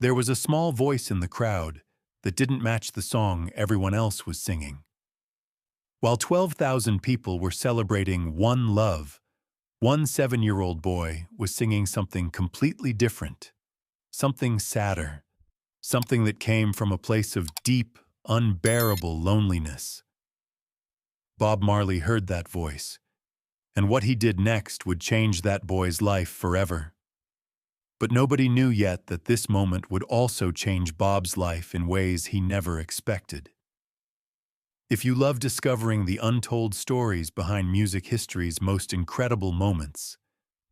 There was a small voice in the crowd that didn't match the song everyone else was singing. While 12,000 people were celebrating one love, one 7-year-old boy was singing something completely different, something sadder, something that came from a place of deep, unbearable loneliness. Bob Marley heard that voice, and what he did next would change that boy's life forever. But nobody knew yet that this moment would also change Bob's life in ways he never expected. If you love discovering the untold stories behind music history's most incredible moments,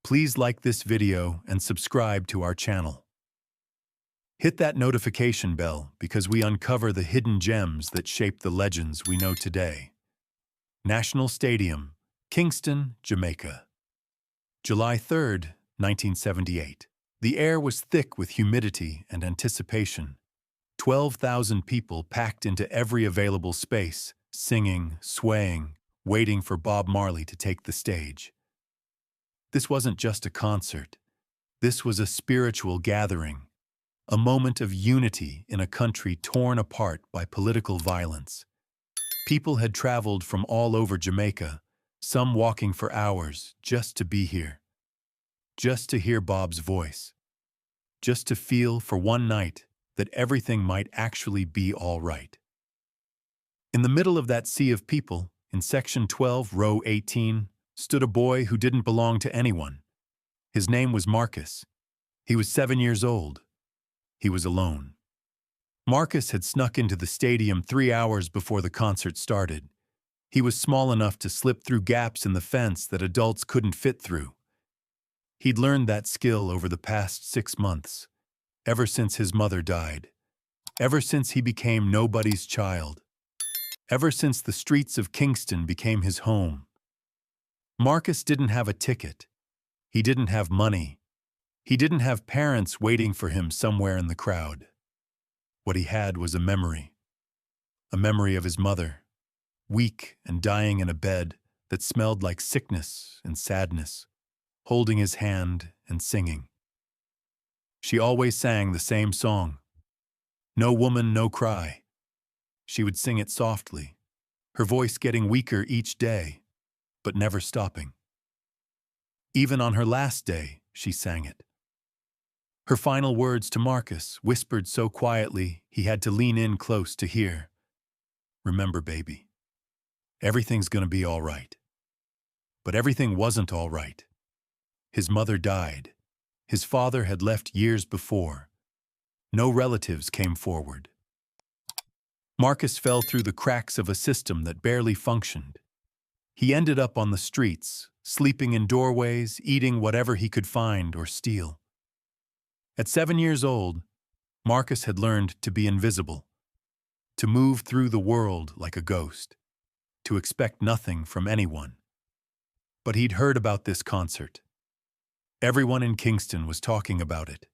please like this video and subscribe to our channel. Hit that notification bell because we uncover the hidden gems that shape the legends we know today. National Stadium, Kingston, Jamaica. July 3rd, 1978. The air was thick with humidity and anticipation. 12,000 people packed into every available space, singing, swaying, waiting for Bob Marley to take the stage. This wasn't just a concert. This was a spiritual gathering, a moment of unity in a country torn apart by political violence. People had traveled from all over Jamaica, some walking for hours just to be here, just to hear Bob's voice, just to feel for one night that everything might actually be all right. In the middle of that sea of people, in Section 12, Row 18, stood a boy who didn't belong to anyone. His name was Marcus. He was 7 years old. He was alone. Marcus had snuck into the stadium 3 hours before the concert started. He was small enough to slip through gaps in the fence that adults couldn't fit through. He'd learned that skill over the past 6 months, ever since his mother died, ever since he became nobody's child, ever since the streets of Kingston became his home. Marcus didn't have a ticket. He didn't have money. He didn't have parents waiting for him somewhere in the crowd. What he had was a memory of his mother, weak and dying in a bed that smelled like sickness and sadness, holding his hand and singing. She always sang the same song, "No Woman, No Cry." She would sing it softly, her voice getting weaker each day, but never stopping. Even on her last day, she sang it. Her final words to Marcus, whispered so quietly he had to lean in close to hear. "Remember, baby, everything's gonna be all right." But everything wasn't all right. His mother died. His father had left years before. No relatives came forward. Marcus fell through the cracks of a system that barely functioned. He ended up on the streets, sleeping in doorways, eating whatever he could find or steal. At 7 years old, Marcus had learned to be invisible, to move through the world like a ghost, to expect nothing from anyone. But he'd heard about this concert. Everyone in Kingston was talking about it.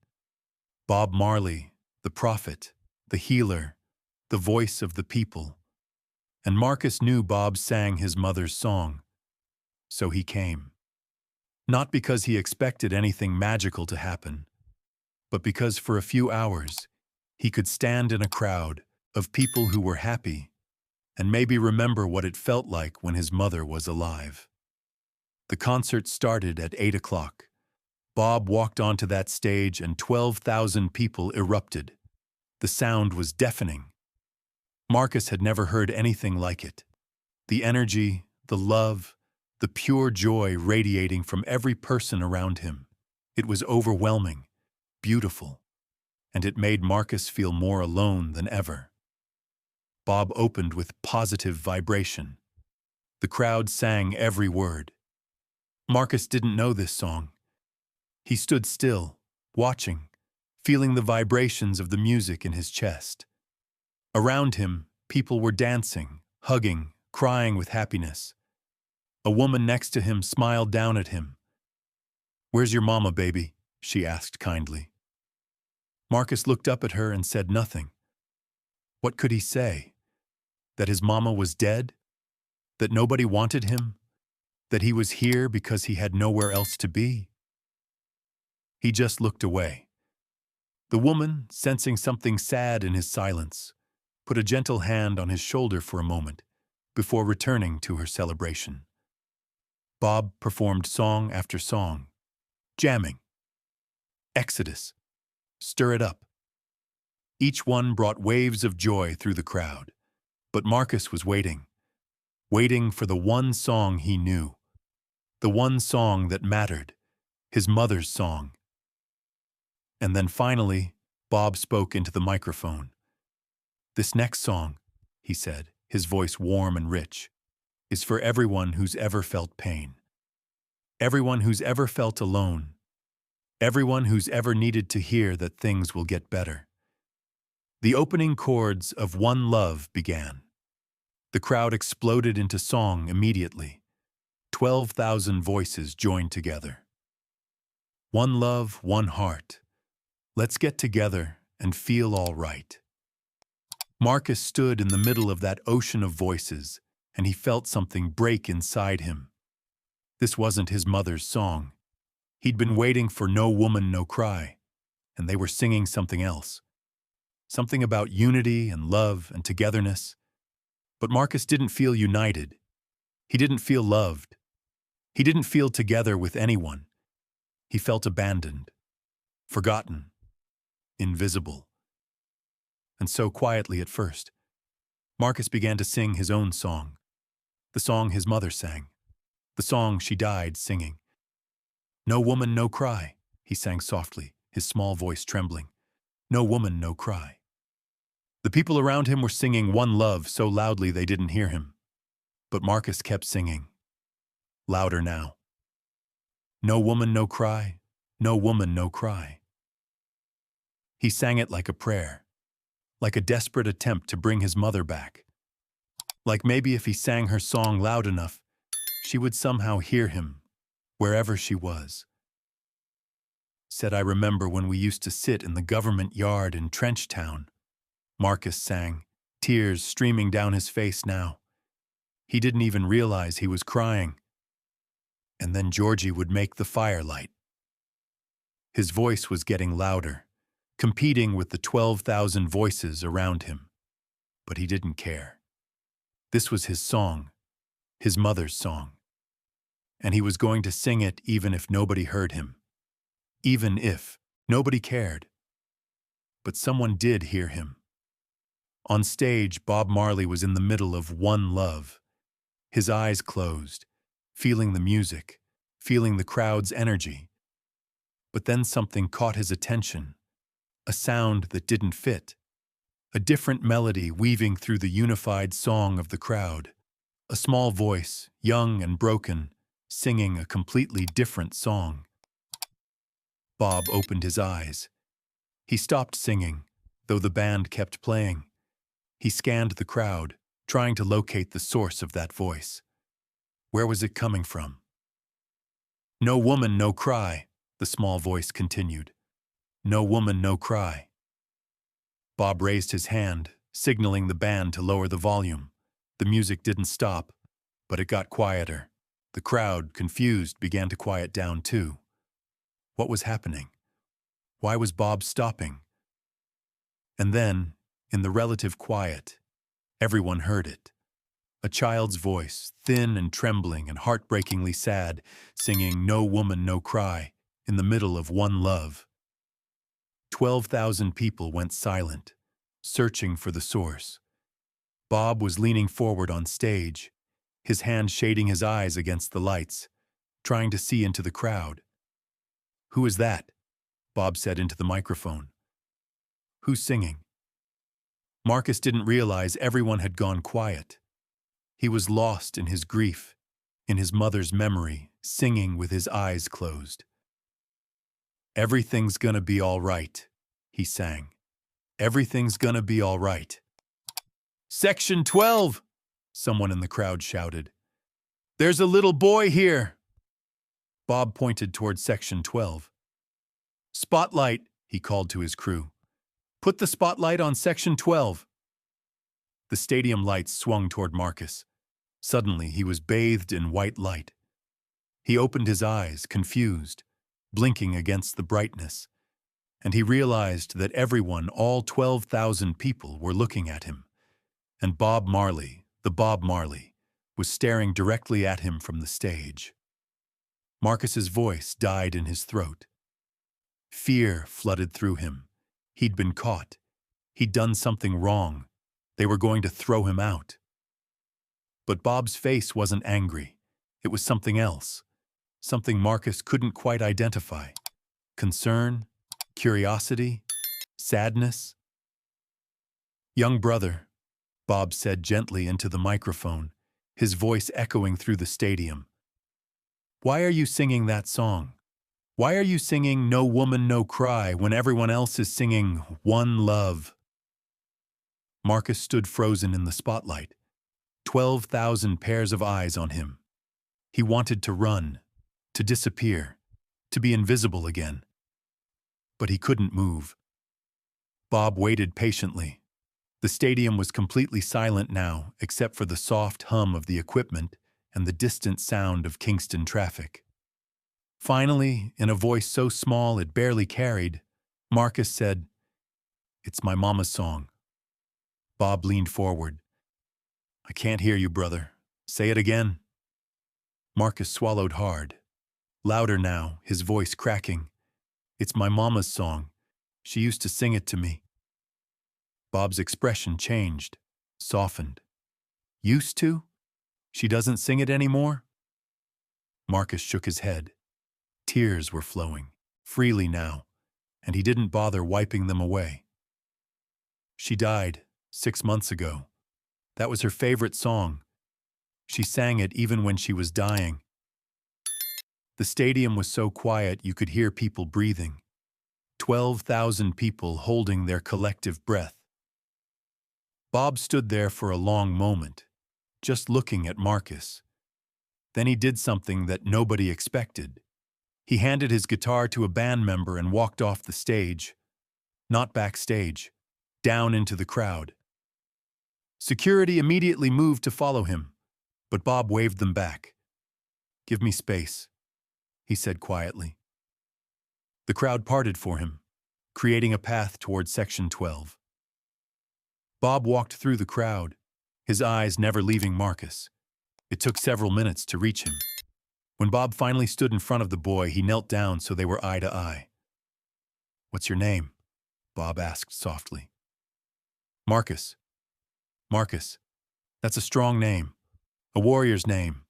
Bob Marley, the prophet, the healer, the voice of the people. And Marcus knew Bob sang his mother's song. So he came. Not because he expected anything magical to happen, but because for a few hours he could stand in a crowd of people who were happy and maybe remember what it felt like when his mother was alive. The concert started at 8 o'clock. Bob walked onto that stage and 12,000 people erupted. The sound was deafening. Marcus had never heard anything like it. The energy, the love, the pure joy radiating from every person around him. It was overwhelming, beautiful, and it made Marcus feel more alone than ever. Bob opened with positive vibration. The crowd sang every word. Marcus didn't know this song. He stood still, watching, feeling the vibrations of the music in his chest. Around him, people were dancing, hugging, crying with happiness. A woman next to him smiled down at him. "Where's your mama, baby?" she asked kindly. Marcus looked up at her and said nothing. What could he say? That his mama was dead? That nobody wanted him? That he was here because he had nowhere else to be? He just looked away. The woman, sensing something sad in his silence, put a gentle hand on his shoulder for a moment before returning to her celebration. Bob performed song after song, jamming, Exodus, Stir It Up. Each one brought waves of joy through the crowd, but Marcus was waiting for the one song he knew, the one song that mattered, his mother's song. And then finally, Bob spoke into the microphone. "This next song," he said, his voice warm and rich, "is for everyone who's ever felt pain. Everyone who's ever felt alone. Everyone who's ever needed to hear that things will get better." The opening chords of One Love began. The crowd exploded into song immediately. 12,000 voices joined together. One love, one heart. Let's get together and feel all right. Marcus stood in the middle of that ocean of voices, and he felt something break inside him. This wasn't his mother's song. He'd been waiting for No Woman, No Cry, and they were singing something else. Something about unity and love and togetherness. But Marcus didn't feel united. He didn't feel loved. He didn't feel together with anyone. He felt abandoned, forgotten, invisible. And so quietly at first, Marcus began to sing his own song, the song his mother sang, the song she died singing. "No woman, no cry," he sang softly, his small voice trembling. "No woman, no cry." The people around him were singing One Love so loudly they didn't hear him. But Marcus kept singing, louder now. "No woman, no cry, no woman, no cry." He sang it like a prayer, like a desperate attempt to bring his mother back. Like maybe if he sang her song loud enough, she would somehow hear him, wherever she was. "Said I remember when we used to sit in the government yard in Trenchtown," Marcus sang, tears streaming down his face now. He didn't even realize he was crying. "And then Georgie would make the firelight." His voice was getting louder, competing with the 12,000 voices around him. But he didn't care. This was his song, his mother's song. And he was going to sing it even if nobody heard him. Even if nobody cared. But someone did hear him. On stage, Bob Marley was in the middle of One Love, his eyes closed, feeling the music, feeling the crowd's energy. But then something caught his attention, a sound that didn't fit, a different melody weaving through the unified song of the crowd, a small voice, young and broken, singing a completely different song. Bob opened his eyes. He stopped singing, though the band kept playing. He scanned the crowd, trying to locate the source of that voice. Where was it coming from? "No woman, no cry," the small voice continued. "No woman, no cry." Bob raised his hand, signaling the band to lower the volume. The music didn't stop, but it got quieter. The crowd, confused, began to quiet down too. What was happening? Why was Bob stopping? And then, in the relative quiet, everyone heard it. A child's voice, thin and trembling and heartbreakingly sad, singing No Woman, No Cry in the middle of One Love. 12,000 people went silent, searching for the source. Bob was leaning forward on stage, his hand shading his eyes against the lights, trying to see into the crowd. "Who is that?" Bob said into the microphone. "Who's singing?" Marcus didn't realize everyone had gone quiet. He was lost in his grief, in his mother's memory, singing with his eyes closed. "Everything's gonna be all right," he sang. "Everything's gonna be all right." "Section 12!" someone in the crowd shouted. "There's a little boy here!" Bob pointed toward Section 12. "Spotlight," he called to his crew. "Put the spotlight on Section 12. The stadium lights swung toward Marcus. Suddenly, he was bathed in white light. He opened his eyes, confused, blinking against the brightness. And he realized that everyone, all 12,000 people, were looking at him. And Bob Marley, the Bob Marley, was staring directly at him from the stage. Marcus's voice died in his throat. Fear flooded through him. He'd been caught. He'd done something wrong. They were going to throw him out. But Bob's face wasn't angry. It was something else. Something Marcus couldn't quite identify. Concern, curiosity, sadness. "Young brother," Bob said gently into the microphone, his voice echoing through the stadium. "Why are you singing that song? Why are you singing 'No Woman, No Cry' when everyone else is singing 'One Love'?" Marcus stood frozen in the spotlight, 12,000 pairs of eyes on him. He wanted to run, to disappear, to be invisible again. But he couldn't move. Bob waited patiently. The stadium was completely silent now, except for the soft hum of the equipment and the distant sound of Kingston traffic. Finally, in a voice so small it barely carried, Marcus said, "It's my mama's song." Bob leaned forward. "I can't hear you, brother. Say it again." Marcus swallowed hard. Louder now, his voice cracking. "It's my mama's song. She used to sing it to me." Bob's expression changed, softened. "Used to? She doesn't sing it anymore?" Marcus shook his head. Tears were flowing, freely now, and he didn't bother wiping them away. "She died 6 months ago. That was her favorite song. She sang it even when she was dying." The stadium was so quiet you could hear people breathing. 12,000 people holding their collective breath. Bob stood there for a long moment, just looking at Marcus. Then he did something that nobody expected. He handed his guitar to a band member and walked off the stage. Not backstage, down into the crowd. Security immediately moved to follow him, but Bob waved them back. "Give me space," he said quietly. The crowd parted for him, creating a path toward Section 12. Bob walked through the crowd, his eyes never leaving Marcus. It took several minutes to reach him. When Bob finally stood in front of the boy, he knelt down so they were eye to eye. "What's your name?" Bob asked softly. "Marcus." "Marcus. That's a strong name. A warrior's name."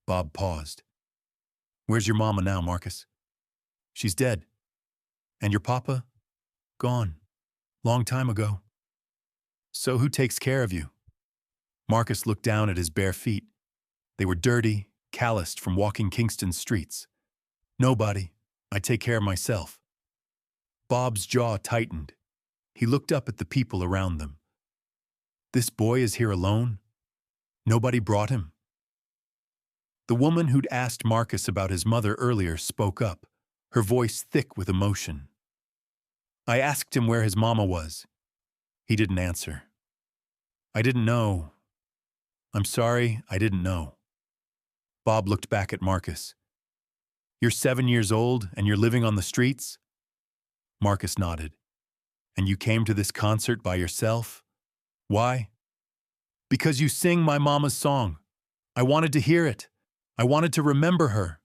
Bob paused. "Where's your mama now, Marcus?" "She's dead." "And your papa?" "Gone. Long time ago." "So who takes care of you?" Marcus looked down at his bare feet. They were dirty, calloused from walking Kingston streets. "Nobody. I take care of myself." Bob's jaw tightened. He looked up at the people around them. "This boy is here alone? Nobody brought him?" The woman who'd asked Marcus about his mother earlier spoke up, her voice thick with emotion. "I asked him where his mama was. He didn't answer. I didn't know. I'm sorry, I didn't know." Bob looked back at Marcus. "You're 7 years old and you're living on the streets?" Marcus nodded. "And you came to this concert by yourself? Why?" "Because you sing my mama's song. I wanted to hear it. I wanted to remember her."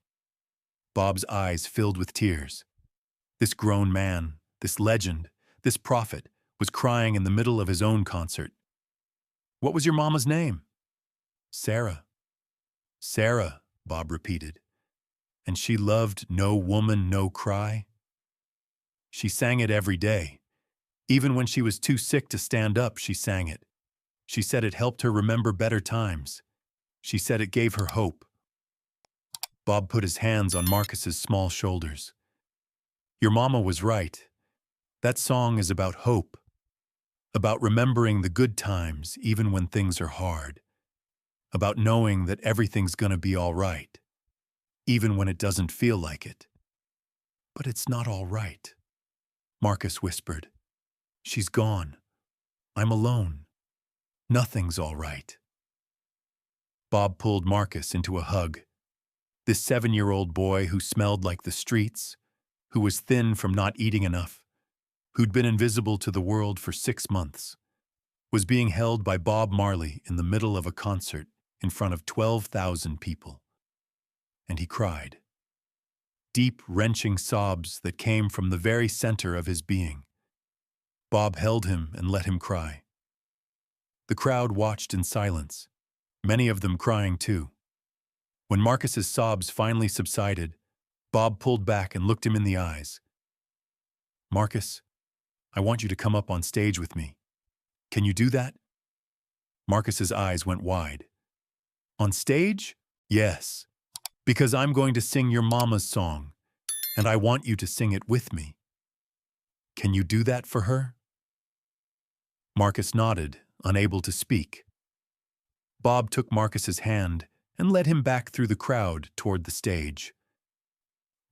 Bob's eyes filled with tears. This grown man, this legend, this prophet, was crying in the middle of his own concert. "What was your mama's name?" "Sarah." "Sarah," Bob repeated. "And she loved 'No Woman, No Cry'?" "She sang it every day. Even when she was too sick to stand up, she sang it. She said it helped her remember better times. She said it gave her hope." Bob put his hands on Marcus's small shoulders. "Your mama was right. That song is about hope. About remembering the good times even when things are hard. About knowing that everything's gonna be all right, even when it doesn't feel like it." "But it's not all right," Marcus whispered. "She's gone. I'm alone. Nothing's all right." Bob pulled Marcus into a hug. This 7-year-old boy who smelled like the streets, who was thin from not eating enough, who'd been invisible to the world for 6 months, was being held by Bob Marley in the middle of a concert in front of 12,000 people. And he cried. Deep, wrenching sobs that came from the very center of his being. Bob held him and let him cry. The crowd watched in silence, many of them crying too. When Marcus's sobs finally subsided, Bob pulled back and looked him in the eyes. "Marcus, I want you to come up on stage with me. Can you do that?" Marcus's eyes went wide. "On stage? Yes. Because I'm going to sing your mama's song, and I want you to sing it with me. Can you do that for her?" Marcus nodded, unable to speak. Bob took Marcus's hand and led him back through the crowd toward the stage.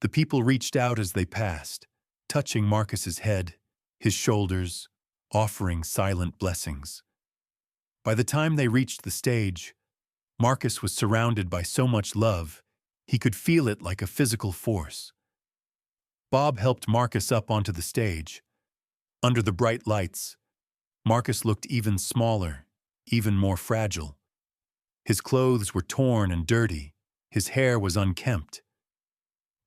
The people reached out as they passed, touching Marcus's head, his shoulders, offering silent blessings. By the time they reached the stage, Marcus was surrounded by so much love, he could feel it like a physical force. Bob helped Marcus up onto the stage. Under the bright lights, Marcus looked even smaller, even more fragile. His clothes were torn and dirty, his hair was unkempt.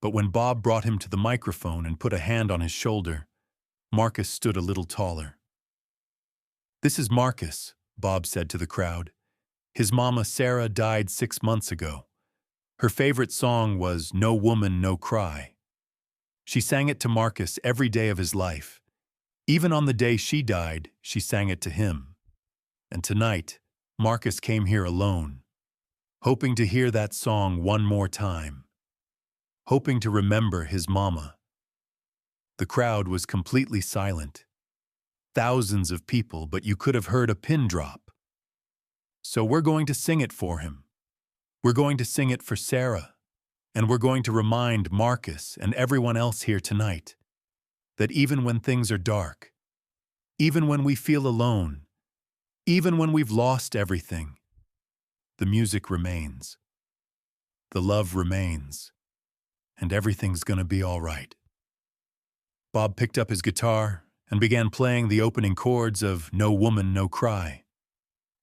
But when Bob brought him to the microphone and put a hand on his shoulder, Marcus stood a little taller. "This is Marcus," Bob said to the crowd. "His mama Sarah died 6 months ago. Her favorite song was 'No Woman, No Cry.' She sang it to Marcus every day of his life. Even on the day she died, she sang it to him. And tonight, Marcus came here alone, hoping to hear that song one more time, hoping to remember his mama." The crowd was completely silent. Thousands of people, but you could have heard a pin drop. "So we're going to sing it for him. We're going to sing it for Sarah, and we're going to remind Marcus and everyone else here tonight that even when things are dark, even when we feel alone, even when we've lost everything, the music remains, the love remains, and everything's gonna be all right." Bob picked up his guitar and began playing the opening chords of "No Woman, No Cry."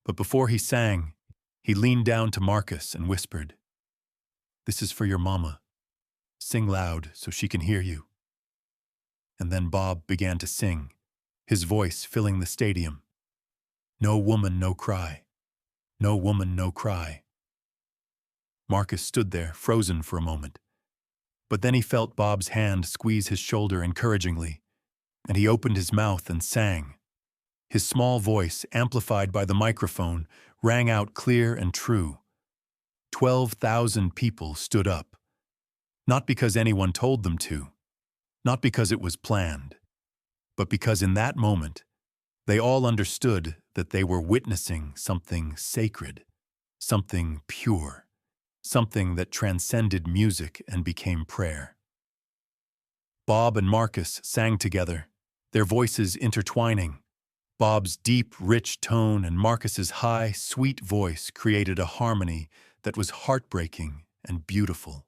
But before he sang, he leaned down to Marcus and whispered, "This is for your mama. Sing loud so she can hear you." And then Bob began to sing, his voice filling the stadium. "No woman, no cry. No woman, no cry." Marcus stood there, frozen for a moment. But then he felt Bob's hand squeeze his shoulder encouragingly, and he opened his mouth and sang. His small voice, amplified by the microphone, rang out clear and true. 12,000 people stood up. Not because anyone told them to, not because it was planned, but because in that moment, they all understood that they were witnessing something sacred, something pure, something that transcended music and became prayer. Bob and Marcus sang together, their voices intertwining. Bob's deep, rich tone and Marcus's high, sweet voice created a harmony that was heartbreaking and beautiful.